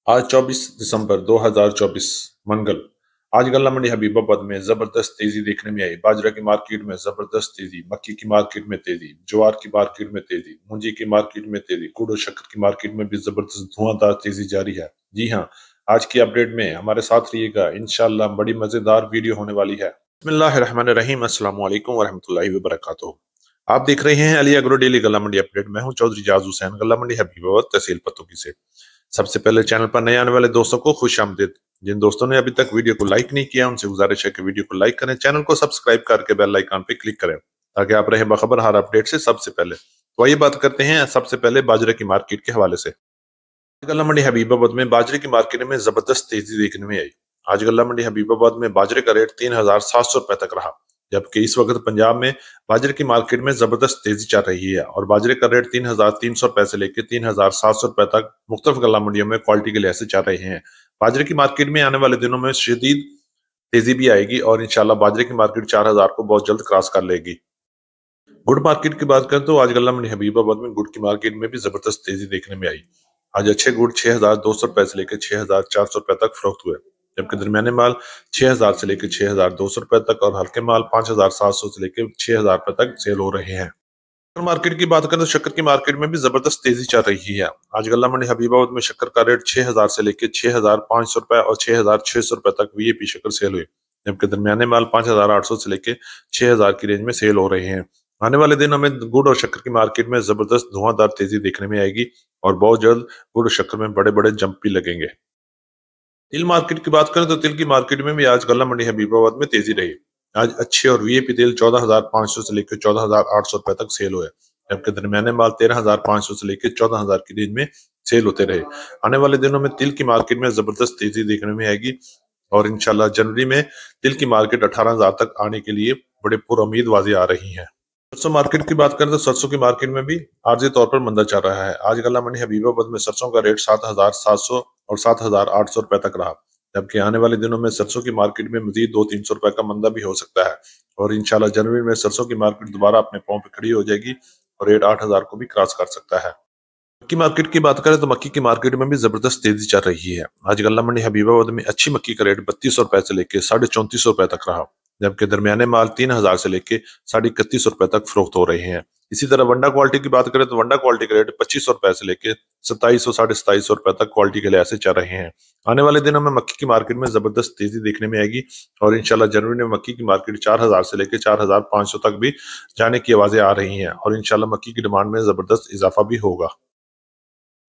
आज 24 दिसंबर 2024 मंगल। आज गल्ला मंडी हबीबाबाद में जबरदस्त तेजी देखने में आई। बाजरा की मार्केट में जबरदस्त तेजी, मक्की की मार्केट में तेजी, ज्वार की मार्केट में तेजी, मूंजी की मार्केट में तेजी, गुड़ और शक्कर की मार्केट में भी जबरदस्त धुआंधार तेजी जारी है। जी हाँ, आज की अपडेट में हमारे साथ रहिएगा, इंशाल्लाह बड़ी मजेदार वीडियो होने वाली है। बिस्मिल्लाहिर्रहमानिर्रहीम, अस्सलाम वालेकुम वरहमतुल्लाहि वबरकातुहू। आप देख रहे हैं अली एग्रो डेली गल्ला मंडी अपडेट। मैं हूं चौधरी जाज हुसैन, गल्ला मंडी हबीबाबाद, तहसील पतोकी से। सबसे पहले चैनल पर नए आने वाले दोस्तों को खुश आमदीद। जिन दोस्तों ने अभी तक वीडियो को लाइक नहीं किया, उनसे गुजारिश है कि वीडियो को लाइक करें, चैनल को सब्सक्राइब करके बेल आइकन पे क्लिक करें ताकि आप रहे बखबर हर अपडेट से सबसे पहले। तो आइए बात करते हैं सबसे पहले बाजरे की मार्केट के हवाले से। गल्ला मंडी हबीबाबाद में बाजरे की मार्केट में जबरदस्त तेजी देखने में आई। आज गल्ला मंडी हबीबाबाद में बाजरे का रेट 3,700 रुपए तक रहा, जबकि इस वक्त पंजाब में बाजरे की मार्केट में जबरदस्त तेजी चल रही है और बाजरे का रेट 3,300 रुपए से लेकर 3,700 रुपए तक मुख्तलिफ गल्ला मंडियों में क्वालिटी के लिहाज से चल रहे हैं। बाजरे की मार्केट में आने वाले दिनों में शदीद तेजी भी आएगी और इंशाल्लाह बाजरे की मार्केट 4,000 को बहुत जल्द क्रॉस कर लेगी। गुड़ मार्केट की बात करें तो आज गल्ला मंडी हबीबाबाद में गुड़ की मार्केट में भी जबरदस्त तेजी देखने में आई। आज अच्छे गुड़ 6,200 रुपए से लेकर 6,400 रुपए तक फरोख्त हुए, जबकि दरमियाने माल 6,000 से लेकर 6,200 रुपए तक और हल्के माल 5,700 से लेकर 6,000 रुपए तक सेल हो रहे हैं। मार्केट की बात करें तो शक्कर की मार्केट में भी जबरदस्त तेजी चल रही है। आज गल्ला मंडी हबीबाबाद में शक्कर का रेट 6,000 से लेकर 6,500 रुपए और 6,600 रुपए तक वीआईपी शक्कर सेल हुई, जबकि दरमियाने माल 5,800 से लेकर 6,000 की रेंज में सेल हो रहे हैं। आने वाले दिनों में गुड़ और शक्कर की मार्केट में जबरदस्त धुआंधार तेजी देखने में आएगी और बहुत जल्द गुड़ और शक्कर में बड़े बड़े जंप भी लगेंगे। तिल मार्केट की बात करें तो तिल की मार्केट में भी आज गल्ला मंडी हबीबाबाद में तेजी रही। आज अच्छे और वीआईपी तेल 14,500 से लेकर 14,800 रुपए तक सेल हुए, जबकि दरमियाने माल 13,500 से लेकर 14,000 की रेंज में सेल होते रहे। आने वाले दिनों में तिल की मार्केट में जबरदस्त तेजी देखने में आएगी और इंशाल्लाह जनवरी में तिल की मार्केट 18,000 तक आने के लिए बड़े पुरुम्मीद वाज़ेह आ रही है। सरसों मार्केट की बात करें तो सरसों की मार्केट में भी आर्जी तौर पर मंदा चल रहा है। आज गल्ला मंडी हबीबाबाद में सरसों का रेट 7,700 और 7,800 रुपए तक रहा, जबकि आने वाले दिनों में सरसों की मार्केट में मजीद 200-300 रुपए का मंदा भी हो सकता है और इंशाल्लाह जनवरी में सरसों की मार्केट दोबारा अपने पांव पे खड़ी हो जाएगी और रेट 8,000 को भी क्रॉस कर सकता है। मक्की मार्केट की बात करें तो मक्की की मार्केट में भी जबरदस्त तेजी चल रही है। आज गल्ला मंडी हबीबाबाद में अच्छी मक्की का रेट 3,200 रुपए से लेकर 3,3400 रुपए तक रहा, जबकि दरमियाने माल 3,000 से लेकर 3,3100 रुपए तक फरोख्त हो रहे हैं। इसी तरह वंडा क्वालिटी की बात करें तो वंडा क्वालिटी का रेट 2,500 रुपए से लेकर 2,700 2,500 रुपए तक क्वालिटी के लिहाज से चल रहे हैं। आने वाले दिनों में मक्की की मार्केट में जबरदस्त तेजी देखने में आएगी और इंशाल्लाह जनवरी में मक्की की मार्केट 4,000 से लेकर 4,500 तक भी जाने की आवाजें आ रही हैं और इंशाल्लाह मक्की की डिमांड में जबरदस्त इजाफा भी होगा।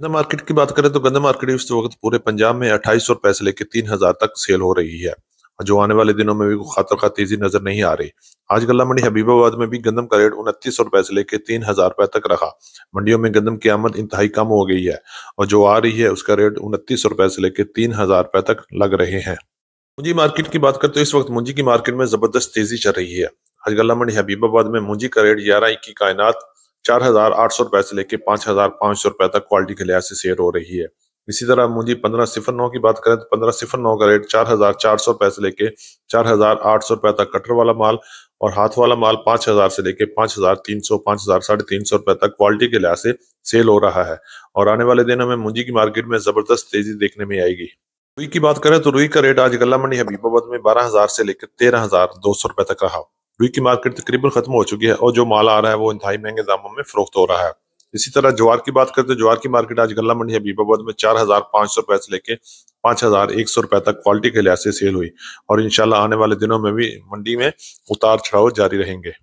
गंदम मार्केट की बात करें तो गंदम मार्केट इस वक्त पूरे पंजाब में 2,800 रुपए से लेकर 3,000 तक सेल हो रही है, जो आने वाले दिनों में भी खातर खा तेजी नजर नहीं आ रही। आज गल्ला मंडी हबीबाबाद में भी गंदम का रेट 2,900 रुपए से लेकर 3,000 रुपए तक रहा। मंडियों में गंदम की आमद इंतहाई कम हो गई है और जो आ रही है उसका रेट 2,900 रुपए से लेकर 3,000 रुपए तक लग रहे हैं। मूंजी मार्केट की बात करते तो इस वक्त मूंजी की मार्केट में जबरदस्त तेजी चल रही है। आज गल्ला मंडी हबीबाबाद में मूंजी का रेट 11 की कायनात 4,800 रुपए से लेकर 5,500 रुपए तक क्वालिटी के लिहाज से सेल हो रही है। इसी तरह मूंजी 1509 की बात करें तो 1509 का रेट 4,400 रुपए से लेके 4,800 रुपए तक कटर वाला माल और हाथ वाला माल 5,000 से लेके 5,300 5,350 रुपए तक क्वालिटी के लिहाज से सेल हो रहा है और आने वाले दिनों में मूंजी की मार्केट में जबरदस्त तेजी देखने में आएगी। रुई की बात करें तो रुई का रेट आज गल्ला मंडी हबीबाबाद में 12,000 से लेकर 13,200 रुपए तक रहा। रुई की मार्केट तकरीबन खत्म हो चुकी है और जो माल आ रहा है वो इंतहाई महंगे दामों में फरोख्त हो रहा है। इसी तरह ज्वार की बात करते हैं, ज्वार की मार्केट आज गल्ला मंडी हबीबाबाद में 4,500 रुपए से लेके 5,100 रुपए तक क्वालिटी के लिहाज से सेल हुई और इंशाल्लाह आने वाले दिनों में भी मंडी में उतार चढ़ाव जारी रहेंगे।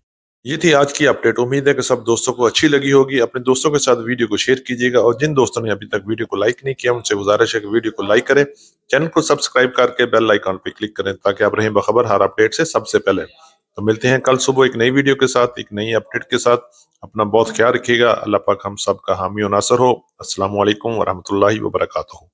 ये थी आज की अपडेट। उम्मीद है कि सब दोस्तों को अच्छी लगी होगी। अपने दोस्तों के साथ वीडियो को शेयर कीजिएगा और जिन दोस्तों ने अभी तक वीडियो को लाइक नहीं किया उनसे गुजारिश है कि वीडियो को लाइक करें, चैनल को सब्सक्राइब करके बेल आइकन पे क्लिक करें ताकि आप रहें बखबर हर अपडेट से सबसे पहले। तो मिलते हैं कल सुबह एक नई वीडियो के साथ, एक नई अपडेट के साथ। अपना बहुत ख्याल रखिएगा। अल्लाह पाक हम सब का हामी और नासर हो। अस्सलाम वालेकुम वरहमतुल्लाहि वबरकातुहू।